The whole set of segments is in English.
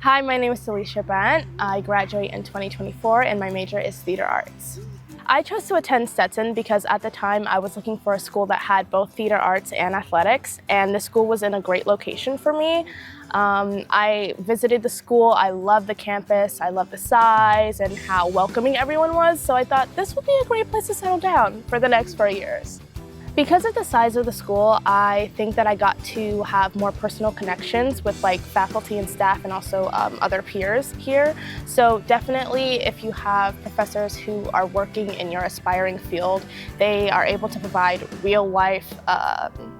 Hi, my name is Delicia Bent. I graduate in 2024 and my major is theater arts. I chose to attend Stetson because at the time I was looking for a school that had both theater arts and athletics, and the school was in a great location for me. I visited the school, I love the campus, I love the size and how welcoming everyone was, so I thought this would be a great place to settle down for the next 4 years. Because of the size of the school, I think that I got to have more personal connections with faculty and staff and also other peers here. So definitely if you have professors who are working in your aspiring field, they are able to provide real life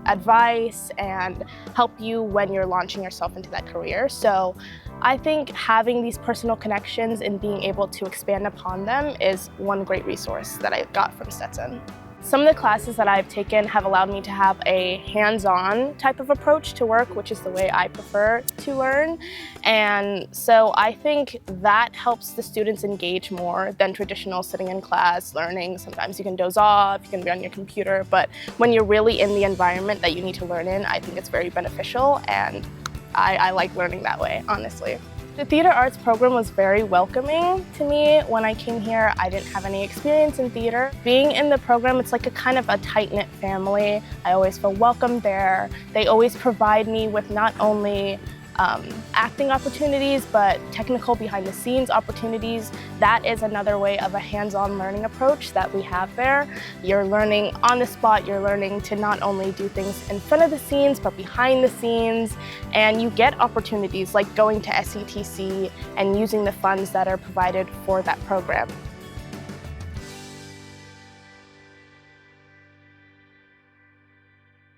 advice and help you when you're launching yourself into that career. So I think having these personal connections and being able to expand upon them is one great resource that I got from Stetson. Some of the classes that I've taken have allowed me to have a hands-on type of approach to work, which is the way I prefer to learn. And so I think that helps the students engage more than traditional sitting in class learning. Sometimes you can doze off, you can be on your computer, but when you're really in the environment that you need to learn in, I think it's very beneficial, and I like learning that way, honestly. The theater arts program was very welcoming to me. When I came here, I didn't have any experience in theater. Being in the program, it's like a kind of a tight-knit family. I always feel welcome there. They always provide me with not only acting opportunities, but technical behind-the-scenes opportunities. That is another way of a hands-on learning approach that we have there. You're learning on the spot, you're learning to not only do things in front of the scenes, but behind the scenes, and you get opportunities like going to SETC and using the funds that are provided for that program.